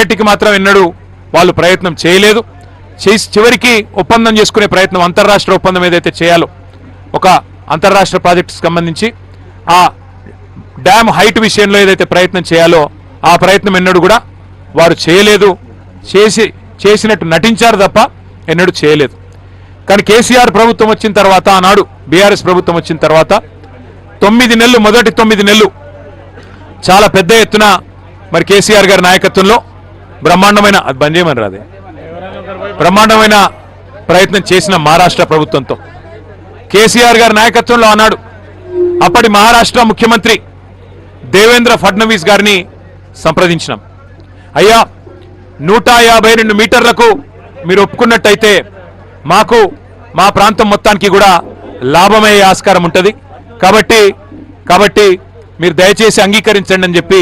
ఎట్టికి మాత్రం ఎన్నడూ వాళ్ళు ప్రయత్నం చేయలేదు. చివరికి ఒప్పందం చేసుకునే ప్రయత్నం, అంతర్రాష్ట్ర ఒప్పందం ఏదైతే చేయాలో ఒక అంతర్రాష్ట్ర ప్రాజెక్టుకు సంబంధించి ఆ డ్యామ్ హైట్ విషయంలో ఏదైతే ప్రయత్నం చేయాలో ఆ ప్రయత్నం ఎన్నడూ కూడా వారు చేయలేదు. చేసినట్టు నటించారు తప్ప ఎన్నడూ చేయలేదు. కానీ కేసీఆర్ ప్రభుత్వం వచ్చిన తర్వాత, ఆనాడు బీఆర్ఎస్ ప్రభుత్వం వచ్చిన తర్వాత 9 నెలలు, మొదటి 9 నెలలు చాలా పెద్ద ఎత్తున మరి కేసీఆర్ గారి నాయకత్వంలో బ్రహ్మాండమైన బ్రహ్మాండమైన ప్రయత్నం చేసిన మహారాష్ట్ర ప్రభుత్వంతో కేసీఆర్ గారి నాయకత్వంలో ఆనాడు అప్పటి మహారాష్ట్ర ముఖ్యమంత్రి దేవేంద్ర ఫడ్నవీస్ గారిని సంప్రదించినాం. అయ్యా 152 మీటర్లకు మీరు ఒప్పుకున్నట్టయితే మాకు మా ప్రాంతం మొత్తానికి కూడా లాభమయ్యే ఆస్కారం ఉంటుంది, కాబట్టి మీరు దయచేసి అంగీకరించండి అని చెప్పి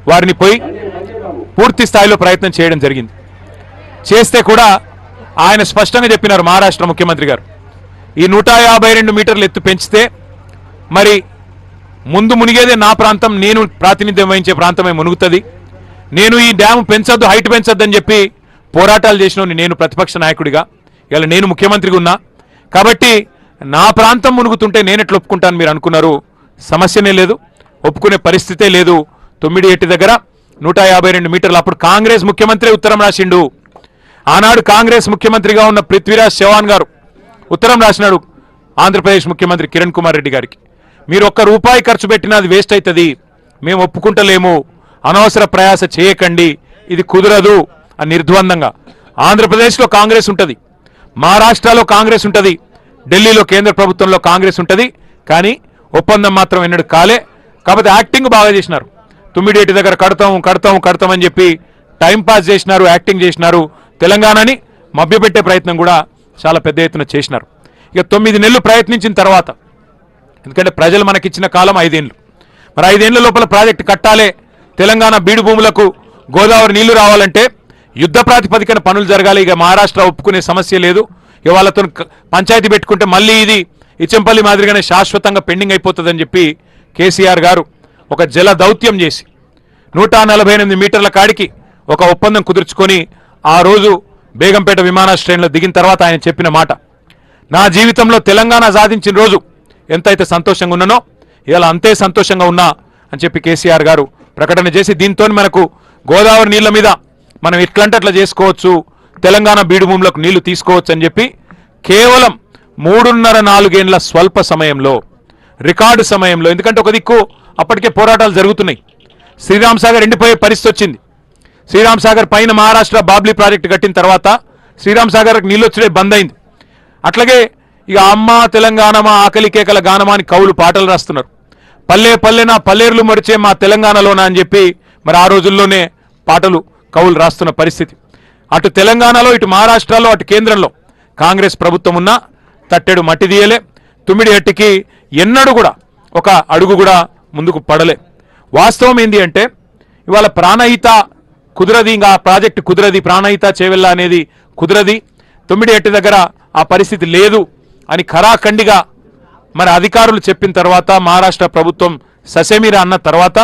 వారిని పోయి పూర్తి స్థాయిలో ప్రయత్నం చేయడం జరిగింది. చేస్తే కూడా ఆయన స్పష్టంగా చెప్పినారు మహారాష్ట్ర ముఖ్యమంత్రి గారు, ఈ 152 మీటర్లు ఎత్తు పెంచితే మరి ముందు మునిగేదే నా ప్రాంతం, నేను ప్రాతినిధ్యం వహించే ప్రాంతమే మునుగుతుంది. నేను ఈ డ్యామ్ పెంచొద్దు, హైట్ పెంచొద్దు అని చెప్పి పోరాటాలు చేసిన నేను ప్రతిపక్ష నాయకుడిగా, ఇలా నేను ముఖ్యమంత్రిగా ఉన్నా కాబట్టి నా ప్రాంతం మునుగుతుంటే నేను ఎట్లా ఒప్పుకుంటాను మీరు అనుకున్నారు. సమస్యనే లేదు, ఒప్పుకునే పరిస్థితే లేదు. 9 దగ్గర 152 మీటర్లు. అప్పుడు కాంగ్రెస్ ముఖ్యమంత్రి ఉత్తరం రాసిండు. ఆనాడు కాంగ్రెస్ ముఖ్యమంత్రిగా ఉన్న పృథ్వీరాజ్ చౌహాన్ గారు ఉత్తరం రాసినాడు ఆంధ్రప్రదేశ్ ముఖ్యమంత్రి కిరణ్ కుమార్ రెడ్డి గారికి, మీరు ₹1 ఖర్చు పెట్టినా అది వేస్ట్ అవుతుంది, మేము ఒప్పుకుంటలేము, అనవసర ప్రయాస చేయకండి, ఇది కుదరదు అని నిర్ద్వందంగా. ఆంధ్రప్రదేశ్లో కాంగ్రెస్ ఉంటుంది, మహారాష్ట్రలో కాంగ్రెస్ ఉంటుంది, ఢిల్లీలో కేంద్ర ప్రభుత్వంలో కాంగ్రెస్ ఉంటుంది, కానీ ఒప్పందం మాత్రం ఎన్నడూ కాలే. కాబట్టి యాక్టింగ్ బాగా చేసినారు. 9 దగ్గర కడతాం అని చెప్పి టైంపాస్ చేసినారు, యాక్టింగ్ చేసినారు. తెలంగాణని మభ్యపెట్టే ప్రయత్నం కూడా చాలా పెద్ద ఎత్తున చేసినారు. ఇక 9 నెలలు ప్రయత్నించిన తర్వాత, ఎందుకంటే ప్రజలు మనకిచ్చిన కాలం 5 ఏళ్ళు, మరి 5 ఏళ్ల లోపల ప్రాజెక్టు కట్టాలే, తెలంగాణ బీడు భూములకు గోదావరి నీళ్లు రావాలంటే యుద్ధ ప్రాతిపదికన పనులు జరగాలి. ఇక మహారాష్ట్ర ఒప్పుకునే సమస్య లేదు. ఇక వాళ్ళతో పంచాయతీ పెట్టుకుంటే మళ్ళీ ఇది ఇచ్చంపల్లి మాదిరిగానే శాశ్వతంగా పెండింగ్ అయిపోతుందని చెప్పి కేసీఆర్ గారు ఒక జల దౌత్యం చేసి 148 మీటర్ల కాడికి ఒక ఒప్పందం కుదుర్చుకొని ఆ రోజు బేగంపేట విమానాశ్రయంలో దిగిన తర్వాత ఆయన చెప్పిన మాట, నా జీవితంలో తెలంగాణ సాధించిన రోజు ఎంతైతే సంతోషంగా ఉన్నానో ఇలా అంతే సంతోషంగా ఉన్నా అని చెప్పి కేసీఆర్ గారు ప్రకటన చేసి, దీంతో మనకు గోదావరి నీళ్ల మీద మనం ఎట్లంటే అట్లా చేసుకోవచ్చు, తెలంగాణ బీడు భూములకు నీళ్లు తీసుకోవచ్చు అని చెప్పి కేవలం 3.5-4 ఏళ్ల స్వల్ప సమయంలో, రికార్డు సమయంలో, ఎందుకంటే ఒక దిక్కు అప్పటికే పోరాటాలు జరుగుతున్నాయి, శ్రీరామ్ సాగర్ ఎండిపోయే పరిస్థితి వచ్చింది. శ్రీరామ్ సాగర్ పైన మహారాష్ట్ర బాబ్లీ ప్రాజెక్టు కట్టిన తర్వాత శ్రీరామ్ సాగర్కి నీళ్ళు వచ్చే బంద్ అయింది. అట్లాగే ఇక అమ్మ తెలంగాణ మా ఆకలి కేకల గానమా అని కవులు పాటలు రాస్తున్నారు. పల్లె పల్లెనా పల్లేర్లు మరిచే మా తెలంగాణలోనా అని చెప్పి మరి ఆ రోజుల్లోనే పాటలు కవులు రాస్తున్న పరిస్థితి. అటు తెలంగాణలో, ఇటు మహారాష్ట్రలో, అటు కేంద్రంలో కాంగ్రెస్ ప్రభుత్వం ఉన్నా తట్టెడు మట్టి తీయలే. 9 ఎన్నడూ కూడా ఒక అడుగు కూడా ముందుకు పడలే. వాస్తవం ఏంది అంటే ఇవాళ ప్రాణహిత కుదరది, ఇంకా ప్రాజెక్టు కుదరది, ప్రాణహిత చేవెళ్ళ అనేది కుదరది, 9 దగ్గర ఆ పరిస్థితి లేదు అని ఖరాఖండిగా మరి అధికారులు చెప్పిన తర్వాత, మహారాష్ట్ర ప్రభుత్వం ససేమిరా అన్న తర్వాత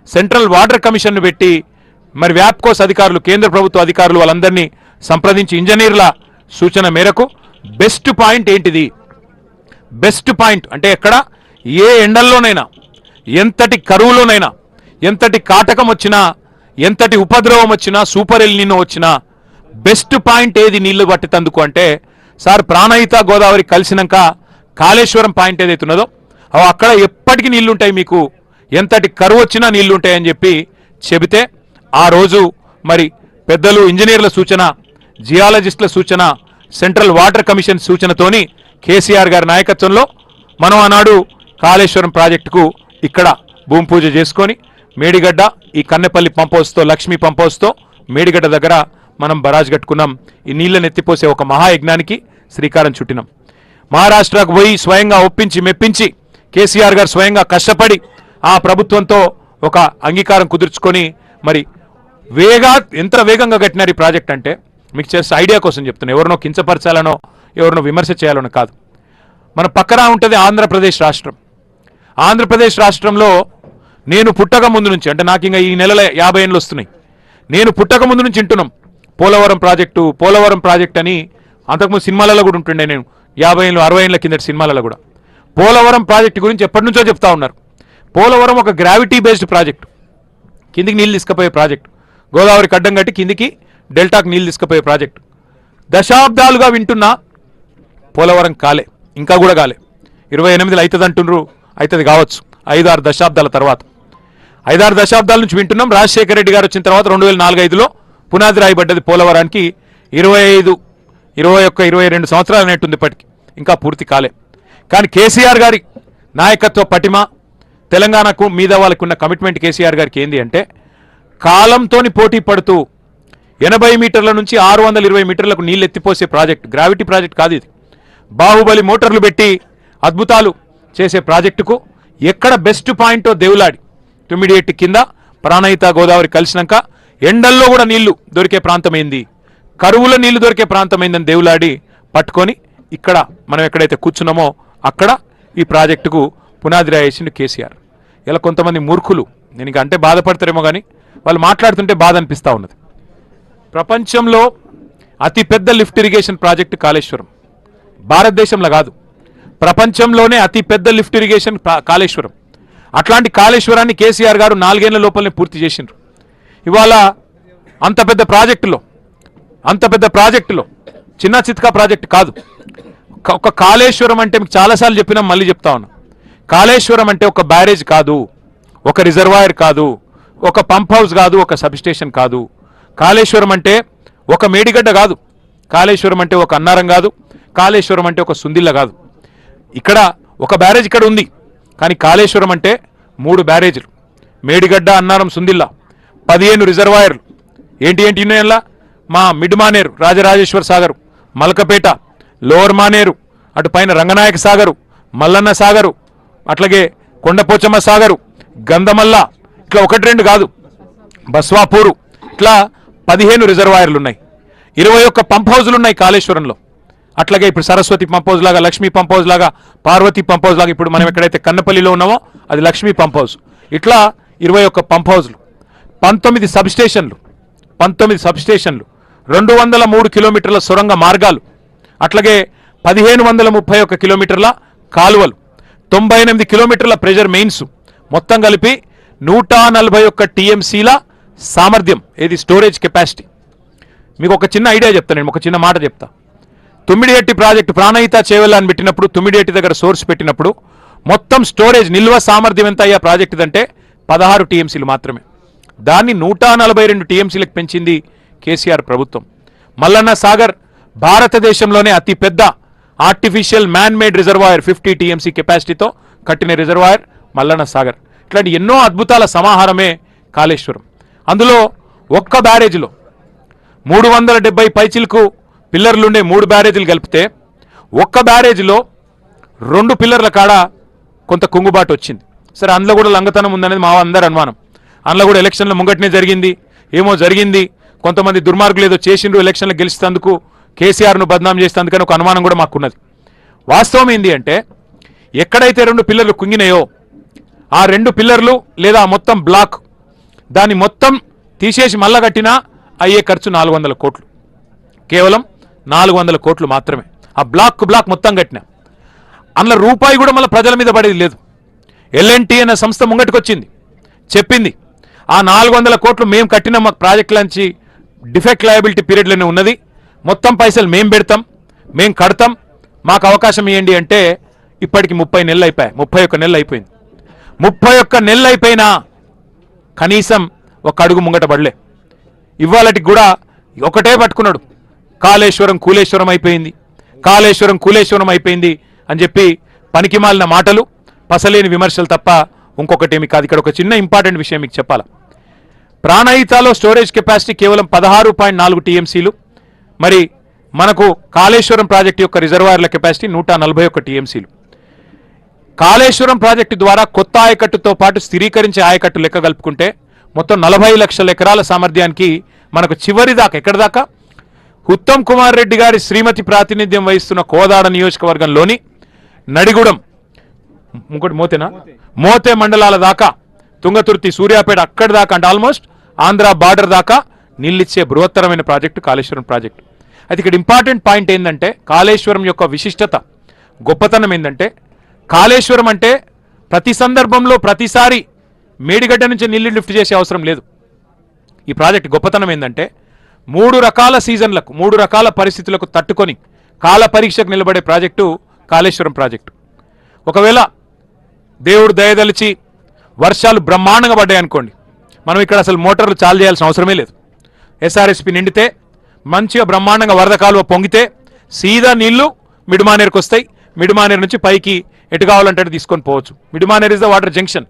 సెంట్రల్ వాటర్ కమిషన్ను పెట్టి మరి వ్యాప్కోస్ అధికారులు, కేంద్ర ప్రభుత్వ అధికారులు వాళ్ళందరినీ సంప్రదించి ఇంజనీర్ల సూచన మేరకు బెస్ట్ పాయింట్ ఏంటిది, బెస్ట్ పాయింట్ అంటే ఎక్కడ ఏ ఎండల్లోనైనా, ఎంతటి కరువులోనైనా, ఎంతటి కాటకం వచ్చినా, ఎంతటి ఉపద్రవం వచ్చినా, సూపర్ ఎల్ నినో వచ్చినా బెస్ట్ పాయింట్ ఏది నీళ్లు పట్టేందుకు అంటే, సార్ ప్రాణహిత గోదావరి కలిసినాక కాళేశ్వరం పాయింట్ ఏదైతే ఉన్నదో అక్కడ ఎప్పటికీ నీళ్లుంటాయి, మీకు ఎంతటి కరువు వచ్చినా నీళ్లుంటాయని చెప్పి చెబితే ఆ రోజు మరి పెద్దలు ఇంజనీర్ల సూచన, జియాలజిస్టుల సూచన, సెంట్రల్ వాటర్ కమిషన్ సూచనతోని కేసీఆర్ గారి నాయకత్వంలో మనం ఆనాడు కాళేశ్వరం ప్రాజెక్టుకు ఇక్కడ భూమి పూజ చేసుకొని మేడిగడ్డ, ఈ కన్నెపల్లి పంప్ హౌస్తో, లక్ష్మీ పంప్ హౌస్తో మేడిగడ్డ దగ్గర మనం బరాజ్ కట్టుకున్నాం. ఈ నీళ్లను ఎత్తిపోసే ఒక మహాయజ్ఞానికి శ్రీకారం చుట్టినాం. మహారాష్ట్రకు పోయి స్వయంగా ఒప్పించి మెప్పించి కేసీఆర్ గారు స్వయంగా కష్టపడి ఆ ప్రభుత్వంతో ఒక అంగీకారం కుదుర్చుకొని మరి ఎంత వేగంగా కట్టినారు ఈ ప్రాజెక్ట్ అంటే మీకు చేసే ఐడియా కోసం చెప్తున్నా. ఎవరినో కించపరచాలనో ఎవరినో విమర్శ చేయాలనో కాదు. మన పక్కన ఉంటుంది ఆంధ్రప్రదేశ్ రాష్ట్రం. ఆంధ్రప్రదేశ్ రాష్ట్రంలో నేను పుట్టక ముందు నుంచి, అంటే నాకు ఇంకా ఈ నెలలో 50 ఏళ్ళు వస్తున్నాయి, నేను పుట్టక ముందు నుంచి వింటున్నాం పోలవరం ప్రాజెక్టు అని. అంతకుముందు సినిమాలలో కూడా ఉంటుండే, నేను 50 ఏళ్ళు 60 ఏళ్ళ కిందటి సినిమాలలో కూడా పోలవరం ప్రాజెక్టు గురించి ఎప్పటి నుంచో చెప్తా ఉన్నారు. పోలవరం ఒక గ్రావిటీ బేస్డ్ ప్రాజెక్టు, కిందికి నీళ్ళు తీసుకుపోయే ప్రాజెక్టు, గోదావరికి అడ్డం కట్టి కిందికి డెల్టాకు నీళ్ళు తీసుకుపోయే ప్రాజెక్టు. దశాబ్దాలుగా వింటున్నా పోలవరం కాలే, ఇంకా కూడా కాలే. 28 అవుతుంది అంటున్నారు, అవుతుంది కావచ్చు 5-6 దశాబ్దాల తర్వాత. 5-6 దశాబ్దాల నుంచి వింటున్నాం. రాజశేఖర రెడ్డి గారు వచ్చిన తర్వాత 2004-05లో పునాది రాయబడ్డది పోలవరానికి. 25, 21, 22 సంవత్సరాలు అనేట్టుంది ఇప్పటికి, ఇంకా పూర్తి కాలే. కానీ కేసీఆర్ గారి నాయకత్వ పటిమ, తెలంగాణకు మీద వాళ్ళకు ఉన్న కమిట్మెంట్ కేసీఆర్ గారికి ఏంది అంటే, కాలంతోని పోటీ పడుతూ 80 మీటర్ల నుంచి 620 మీటర్లకు నీళ్ళు ఎత్తిపోసే ప్రాజెక్టు, గ్రావిటీ ప్రాజెక్ట్ కాదు ఇది. బాహుబలి మోటార్లు పెట్టి అద్భుతాలు చేసే ప్రాజెక్టుకు ఎక్కడ బెస్ట్ పాయింటో దేవులాడి, తుమ్మిడిఎట్టి కింద ప్రాణహిత గోదావరి కలిసినాక ఎండల్లో కూడా నీళ్లు దొరికే ప్రాంతమైంది, కరువులో నీళ్లు దొరికే ప్రాంతమైందని దేవులాడి పట్టుకొని ఇక్కడ మనం ఎక్కడైతే కూర్చున్నామో అక్కడ ఈ ప్రాజెక్టుకు పునాది రాయేసిండు కేసీఆర్. ఇలా కొంతమంది మూర్ఖులు, నేను ఇక అంటే బాధపడతారేమో కానీ వాళ్ళు మాట్లాడుతుంటే బాధ అనిపిస్తూ ఉన్నది. ప్రపంచంలో అతిపెద్ద లిఫ్ట్ ఇరిగేషన్ ప్రాజెక్టు కాళేశ్వరం, భారతదేశంలో కాదు ప్రపంచంలోనే అతిపెద్ద లిఫ్ట్ ఇరిగేషన్ కాళేశ్వరం. అట్లాంటి కాళేశ్వరాన్ని కేసీఆర్ గారు 4 ఏళ్ల లోపలనే పూర్తి చేసిండ్రు. ఇవాళ అంత పెద్ద ప్రాజెక్టులో చిన్న చిత్కా ప్రాజెక్టు కాదు. ఒక కాళేశ్వరం అంటే మీకు చాలాసార్లు చెప్పినా మళ్ళీ చెప్తా ఉన్నా, కాళేశ్వరం అంటే ఒక బ్యారేజ్ కాదు, ఒక రిజర్వాయర్ కాదు, ఒక పంప్ హౌస్ కాదు, ఒక సబ్స్టేషన్ కాదు. కాళేశ్వరం అంటే ఒక మేడిగడ్డ కాదు, కాళేశ్వరం అంటే ఒక అన్నారం కాదు, కాళేశ్వరం అంటే ఒక సుందిల్ల కాదు. ఇక్కడ ఒక బ్యారేజ్ ఇక్కడ ఉంది, కానీ కాళేశ్వరం అంటే 3 బ్యారేజీలు, మేడిగడ్డ, అన్నారం, సుందిల్ల, 15 రిజర్వాయర్లు. ఏంటి ఉన్నాయల్లా? మా మిడ్ మానేరు, రాజరాజేశ్వర సాగరు, మలకపేట, లోవర్ మానేరు, అటు పైన రంగనాయక సాగరు, మల్లన్న సాగరు, అట్లాగే కొండపోచమ్మ సాగరు, గంధమల్ల, ఇట్లా 1-2 కాదు, బస్వాపూరు, ఇట్లా 15 రిజర్వాయర్లు ఉన్నాయి. 21 పంప్ హౌజులు ఉన్నాయి కాళేశ్వరంలో. అట్లాగే ఇప్పుడు సరస్వతి పంప్ హౌస్ లాగా, లక్ష్మీ పంప్ హౌస్ లాగా, పార్వతి పంప్ హౌస్ లాగా, ఇప్పుడు మనం ఎక్కడైతే కన్నపల్లిలో ఉన్నామో అది లక్ష్మీ పంప్ హౌస్. ఇట్లా 21 పంప్ హౌజులు, 19 సబ్స్టేషన్లు, 203 కిలోమీటర్ల సొరంగ మార్గాలు, అట్లాగే 1531 కిలోమీటర్ల కాలువలు, 98 కిలోమీటర్ల ప్రెజర్ మెయిన్స్, మొత్తం కలిపి 141 టీఎంసీల సామర్థ్యం, ఏది స్టోరేజ్ కెపాసిటీ. మీకు ఒక చిన్న ఐడియా చెప్తాను, నేను ఒక చిన్న మాట చెప్తా. తుమ్మిడిఎట్టి ప్రాజెక్టు ప్రాణహిత చేవెళ్ళ అని పెట్టినప్పుడు, తుమ్మిడిఎట్టి దగ్గర సోర్స్ పెట్టినప్పుడు మొత్తం స్టోరేజ్ నిల్వ సామర్థ్యం ఎంత అయ్యా ప్రాజెక్టు అంటే 16 టీఎంసీలు మాత్రమే. దాన్ని 142 టీఎంసీలకు పెంచింది కేసీఆర్ ప్రభుత్వం. మల్లన్న సాగర్ భారతదేశంలోనే అతిపెద్ద artificial man made reservoir, 50 TMC కెపాసిటీతో కట్టిన రిజర్వాయర్ మల్లన్న సాగర్. ఇట్లాంటి ఎన్నో అద్భుతాల సమాహారమే కాళేశ్వరం. అందులో ఒక్క బ్యారేజీలో 370 పైచిలకు పిల్లర్లుండే 3 బ్యారేజీలు కలిపితే ఒక్క బ్యారేజీలో 2 పిల్లర్ల కాడ కొంత కుంగుబాటు వచ్చింది. సరే, అందులో కూడా లంగతనం ఉందనేది మా అందరి అనుమానం. అందులో కూడా ఎలక్షన్ల ముంగటనే జరిగింది, ఏమో జరిగింది, కొంతమంది దుర్మార్గులు ఏదో చేసిండ్రు ఎలక్షన్లు గెలిచేందుకు, కేసీఆర్ను బద్నాం చేసేందుకని ఒక అనుమానం కూడా మాకున్నది. వాస్తవం ఏంది అంటే, ఎక్కడైతే 2 పిల్లర్లు కుంగినాయో ఆ 2 పిల్లర్లు లేదా మొత్తం బ్లాక్, దాన్ని మొత్తం తీసేసి మళ్ళా కట్టినా అయ్యే ఖర్చు 400 కోట్లు, కేవలం 400 కోట్లు మాత్రమే. ఆ బ్లాక్ మొత్తం కట్టినా అందులో రూపాయి కూడా మళ్ళీ ప్రజల మీద పడేది లేదు. ఎల్ఎన్టీ అనే సంస్థ ముంగటికి వచ్చింది, చెప్పింది ఆ 400 కోట్లు మేము కట్టిన మా ప్రాజెక్టులోంచి డిఫెక్ట్ లయబిలిటీ పీరియడ్లోనే ఉన్నది, మొత్తం పైసలు మేము పెడతాం, మేము కడతాం, మాకు అవకాశం ఇవ్వండి అంటే ఇప్పటికి 30 నెలలు అయిపోయాయి, 31 నెలలు అయిపోయింది. 31 నెలలు అయిపోయినా కనీసం ఒక అడుగు ముంగట పడలే. ఇవాళటికి కూడా ఒకటే పట్టుకున్నాడు, కాళేశ్వరం కూలేశ్వరం అయిపోయింది, కాళేశ్వరం కూలేశ్వరం అయిపోయింది అని చెప్పి పనికిమాలిన మాటలు, పసలేని విమర్శలు తప్ప ఇంకొకటేమి కాదు. ఇక్కడ ఒక చిన్న ఇంపార్టెంట్ విషయం మీకు చెప్పాలా. ప్రాణహితలో స్టోరేజ్ కెపాసిటీ కేవలం 16.4 టీఎంసీలు, మరి మనకు కాళేశ్వరం ప్రాజెక్టు యొక్క రిజర్వాయర్ల కెపాసిటీ 141 టీఎంసీలు. కాళేశ్వరం ప్రాజెక్టు ద్వారా కొత్త ఆయకట్టుతో పాటు స్థిరీకరించే ఆయకట్టు లెక్క కలుపుకుంటే మొత్తం 40 లక్షల ఎకరాల సామర్థ్యానికి మనకు చివరి దాకా, ఎక్కడి దాకా, ఉత్తమ్ కుమార్ రెడ్డి గారి శ్రీమతి ప్రాతినిధ్యం వహిస్తున్న కోదాడ నియోజకవర్గంలోని నడిగూడెం, ఇంకోటి మోతే మండలాల దాకా, తుంగతుర్తి, సూర్యాపేట, అక్కడి దాకా, అంటే ఆల్మోస్ట్ ఆంధ్ర బార్డర్ దాకా నీళ్ళిచ్చే బృహత్తరమైన ప్రాజెక్టు కాళేశ్వరం ప్రాజెక్టు. అయితే ఇక్కడ ఇంపార్టెంట్ పాయింట్ ఏంటంటే కాళేశ్వరం యొక్క విశిష్టత గొప్పతనం ఏంటంటే కాళేశ్వరం అంటే ప్రతి సందర్భంలో ప్రతిసారి మేడిగడ్డ నుంచి నీళ్లు లిఫ్ట్ చేసే అవసరం లేదు. ఈ ప్రాజెక్ట్ గొప్పతనం ఏంటంటే 3 రకాల సీజన్లకు 3 రకాల పరిస్థితులకు తట్టుకొని కాల పరీక్షకు నిలబడే ప్రాజెక్టు కాళేశ్వరం ప్రాజెక్టు. ఒకవేళ దేవుడు దయదలిచి వర్షాలు బ్రహ్మాండంగా పడ్డాయనుకోండి, మనం ఇక్కడ అసలు మోటార్లు చాలు చేయాల్సిన అవసరమే లేదు. ఎస్ఆర్ఎస్పి నిండితే మంచిగా బ్రహ్మాండంగా వరద కాలువ పొంగితే సీదా నీళ్లు మిడిమానేరుకు వస్తాయి. మిడిమానేరు నుంచి పైకి ఎటు కావాలంటే తీసుకొని పోవచ్చు. Mid Manair is the water junction.